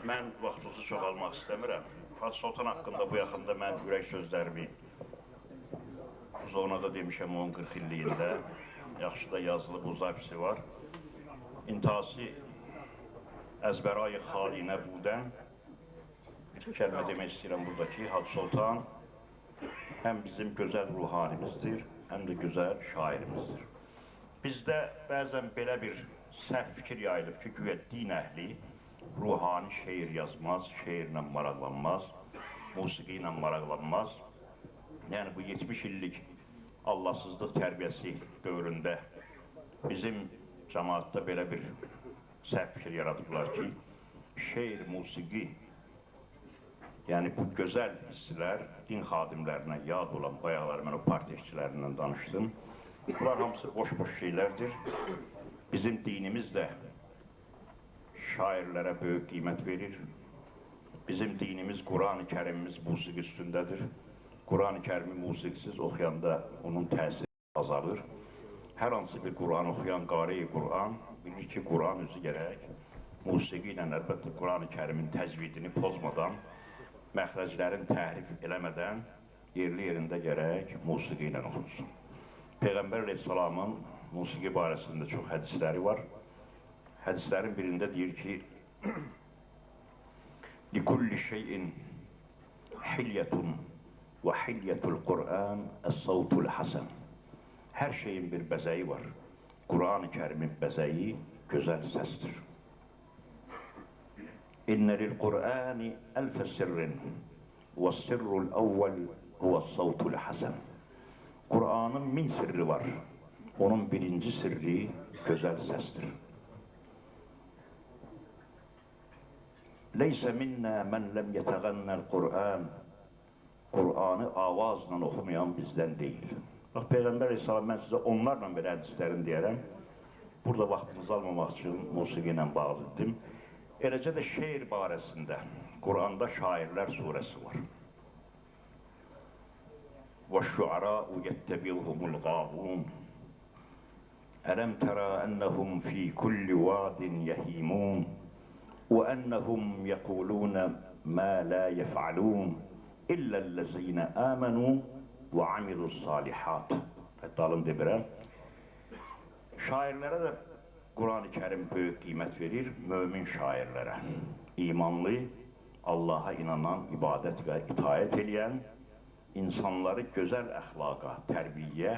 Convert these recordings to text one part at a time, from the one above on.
Mən vaxtınızı çox almaq istəmirəm. Hacı Sultan haqqında bu yaxında mən ürək sözlərimi zonada demişəm onun 40 illiyində. Yaxşı da yazılı bu zapisi var. İntihası əzbərayı xalinə budən bir kəlmə demək istəyirəm buradakı. Hacı Sultan həm bizim gözəl ruhanimizdir, həm də gözəl şairimizdir. Bizdə bəzən belə bir səhv fikir yayılıb ki, güya din əhli ruhani şeir yazmaz, şeirlə maraqlanmaz, musiqi ilə maraqlanmaz. Yəni bu 70 illik Allahsızlıq tərbiyəsi dövründə bizim cəmaatda belə bir səhv fikir yaradıblar ki, şeir, musiqi, yəni bu gözəl hisslər din xadimlərinə yad olan bayaqlar mən o partiya işçilərindən danışdım. Bunlar hamısı boş-boş şeylərdir. Bizim dinimiz də şairlərə böyük qiymət verir. Bizim dinimiz, Quran-ı Kərimimiz musiqi üstündədir. Quran-ı Kərimi musiqisiz oxuyanda onun təsiri azalır. Hər hansı bir Quran oxuyan qari-i Quran bilir ki, Quran özü gərək musiqi ilə əlbəttə Quran-ı Kərimin təcvidini pozmadan, məxrəclərin təhrif eləmədən yerli yerində gərək musiqi ilə oxunsun. Peyğəmbər əleyhissalamın musiqi barəsində çox hədisləri var. Hədislərin birində deyir ki, لِكُلِّ شَيْءٍ حِلْيَةٌ وَحِلْيَةُ الْقُرْآنِ الصَّوْتُ الْحَسَنِ Hər şeyin bir bəzəyi var. Quran-ı Kərimin bəzəyi gözəl səsdir. إِنَّ لِلْقُرْآنِ أَلْفَ سِرٍّ وَالسِّرُّ الْأَوَّلِ هُوَ الصَّوْتُ الْحَسَنِ Qur'anın 1000 sirri var. Onun birinci sirri gözəl səsdir. Leysə minnə mən ləm yətəğənnəl Qur'an Qur'anı avazla oxumayan bizdən deyil. Bax, Peyğəmbər Aleyhisselam, mən sizə onlarla belə hədislərini deyərəm. Burada vaxtınızı almamaq üçün musiqi ilə bağlı dedim. Eləcə də şeir barəsində Qur'anda Şairlər surəsi var. وَالشُّعَرَاءُ يَتَّبِعُهُمُ الْغَاوُونَ أَلَمْ تَرَى أَنَّهُمْ فِي كُلِّ وَادٍ يَهِيمُونَ وَأَنَّهُمْ يَقُولُونَ مَا لَا يَفْعَلُونَ إِلَّا الَّذِينَ آمَنُوا وَعَمِلُوا الصَّالِحَاتِ Dalım demirəm. Şairlərə də Quran-ı Kərim böyük qiymət verir, mömin şairlərə. İmanlı, Allaha inanan, ibadət və itaət eləyən, insanları gözəl əxlaqa, tərbiyə,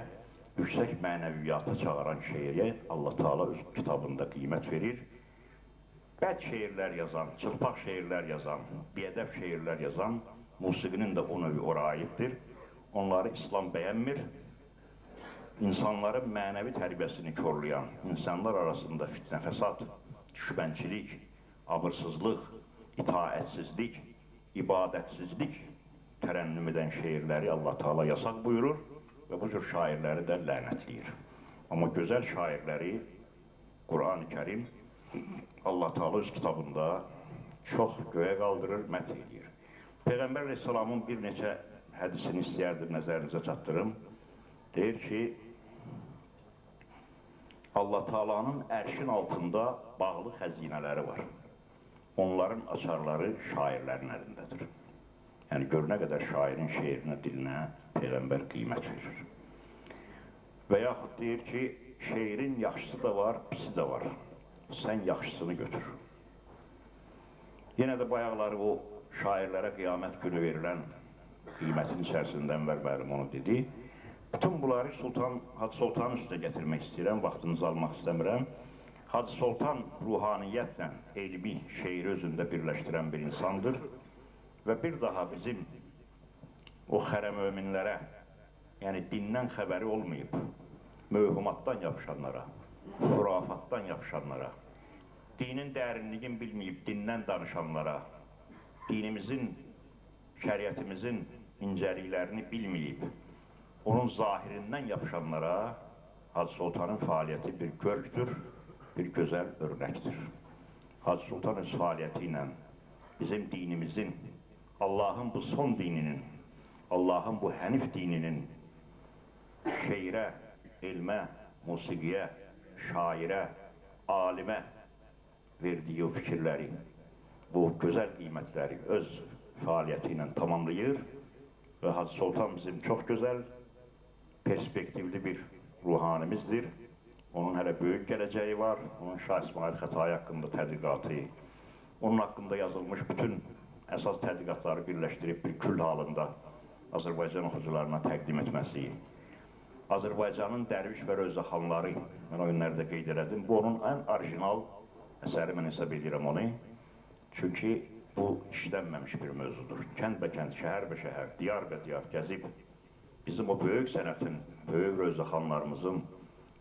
yüksək mənəviyyata çağıran şeirə Allah Teala öz kitabında qiymət verir. Bəd şeirlər yazan, çılpaq şeirlər yazan, biədəb şeirlər yazan, musiqinin də o növü ora aiddir. Onları İslam bəyənmir. İnsanların mənəvi tərbiyəsini korlayan, insanlar arasında fitnə, fəsad, düşbənçilik, abırsızlıq, itaətsizlik, ibadətsizlik tərənnüm edən şeirləri Allah Teala yasaq buyurur və bu cür şairləri də lənətləyir. Amma gözəl şairləri Quran-ı Kərim Allah Teala öz kitabında çox göyə qaldırır, məth edir. Peyğəmbər Aleyhisselamın bir neçə hədisini istəyərdim nəzərinizə çatdırım. Deyir ki, Allah Teala'nın ərşin altında bağlı xəzinələri var. Onların açarları şairlərin əlindədir. Yəni, gör nə qədər şairin şeirinə, dilinə Peyğəmbər qiymət verir. Və yaxud deyir ki, şeirin yaxşısı da var, pisi də var. Sən yaxşısını götür. Yenə də bayaqları o şairlərə qiyamət günü verilən qiymətin içərisində Ənvər müəllim onu dedi. Bütün bunları Hacı Sultanın üstünə gətirmək istəyirəm, vaxtınızı almaq istəmirəm. Hacı Sultan ruhaniyyətlə elmi şeiri özündə birləşdirən bir insandır. Və bir daha bizim o xərə möminlərə, yəni dindən xəbəri olmayıb, mövhumatdan yapışanlara, xurafatdan yapışanlara, dinin dərinliğini bilməyib dindən danışanlara, dinimizin, şəriətimizin incəliklərini bilməyib, onun zahirindən yapışanlara Hacı Sultanın fəaliyyəti bir görkdür, bir gözəl örnəkdir. Hacı Sultan öz fəaliyyəti ilə bizim dinimizin, Allah'ın bu son dininin, Allah'ın bu hənif dininin şeirə, elmə, musiqiyə, şairə, alimə verdiyi o fikirləri, bu gözəl qiymətləri öz fəaliyyəti ilə tamamlayır və Hacı Sultan bizim çox gözəl, perspektivli bir ruhanimizdir. Onun hələ böyük gələcəyi var, onun Şah İsmail Xətai haqqında tədqiqatı, onun haqqında yazılmış bütün əsas tədqiqatları birləşdirib bir kül halında Azərbaycan oxucularına təqdim etməsi, Azərbaycanın dərviş və rövzəxanları, mən o günlərdə qeyd elədim, bu onun ən orijinal əsəri, mən hesab edirəm onu. Çünki bu işlənməmiş bir mövzudur. Kənd bə kənd, şəhər bə şəhər, diyar bə diyar gəzib, bizim o böyük sənətin, böyük rövzəxanlarımızın,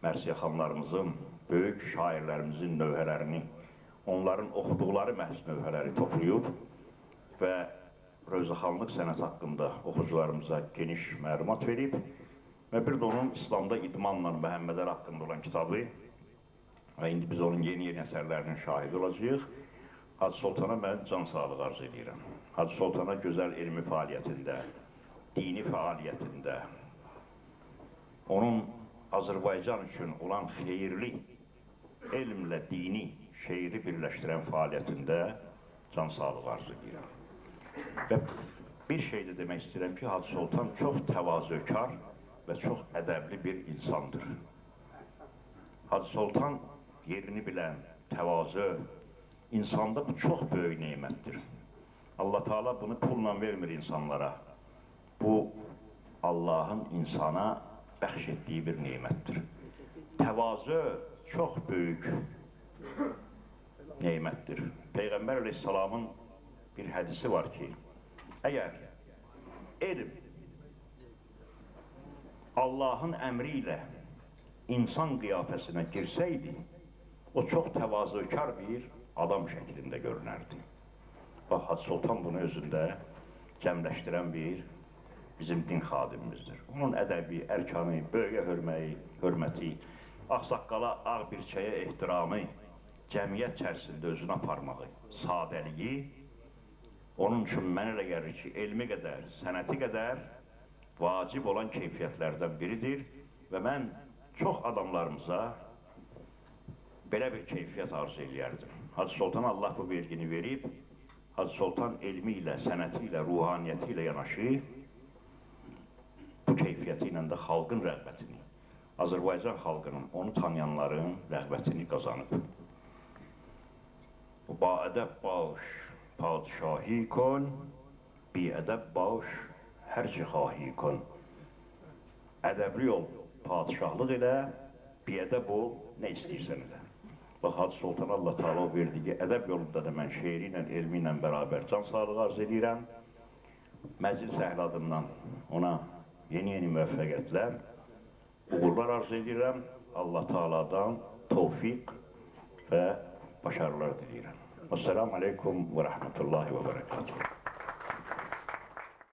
mərsiyəxanlarımızın, böyük şairlərimizin növhələrini, onların oxuduqları məhz növhələri toplayıb və rövzəxanlıq sənət haqqında oxucularımıza geniş məlumat verib və bir də onun İslamda idmanla Məhəmmədər haqqında olan kitabı və indi biz onun yeni əsərlərinin şahidi olacağıq. Hacı Sultana mən can sağlığı arzu edirəm. Hacı Sultana gözəl elmi fəaliyyətində, dini fəaliyyətində, onun Azərbaycan üçün olan xeyirli, elmlə dini, şeiri birləşdirən fəaliyyətində can sağlığı arzu edirəm. Və bir şey də demək istəyirəm ki, Hacı Sultan çox təvazökar və çox ədəbli bir insandır. Hacı Sultan yerini bilən, təvazö, insanda bu çox böyük neymətdir. Allah Teala bunu pulla vermir insanlara. Bu, Allahın insana bəxş etdiyi bir neymətdir. Təvazö çox böyük neymətdir. Peyğəmbər Aleyhisselamın bir hədisi var ki, əgər elm Allahın əmri ilə insan qiyafəsinə girsəydi, o çox təvazökar bir adam şəklində görünərdi. Bax, Hacı Sultan bunu özündə cəmləşdirən bir bizim din xadimimizdir. Onun ədəbi, ərkanı, böyüyə hörməti, ağsaqqala, ağ birçəyə ehtiramı, cəmiyyət içərisində özünə aparmağı, sadəliyi, onun üçün mən elə gəlir ki, elmi qədər, sənəti qədər vacib olan keyfiyyətlərdən biridir və mən çox adamlarımıza belə bir keyfiyyət arzu eləyərdim. Hacı Sultana Allah bu vergini verib, Hacı Sultan elmi ilə, sənəti ilə, ruhaniyyəti ilə yanaşı, bu keyfiyyəti ilə də xalqın rəğbətini, Azərbaycan xalqının, onu tanıyanların rəğbətini qazanıb. Ba-ədəb baş, padişahi kon, bi-ədəb baş, hərci xahi kon. Ədəbli ol, padişahlıq elə, bi-ədəb ol, nə istəyirsən elə. Bax, Hacı Sultan Allah Teala verdiyi ədəb yolunda da mən şeiri ilə, elmi ilə bərabər can sağlığı arz edirəm. Məclis əhli adından ona yeni müvəffəqiyyətlər, uğurlar arz edirəm. Allah Teala'dan tevfik və başarılar diləyirəm. Esselamu Aleyküm və Rəhmətullahi və Bərəkatuhu.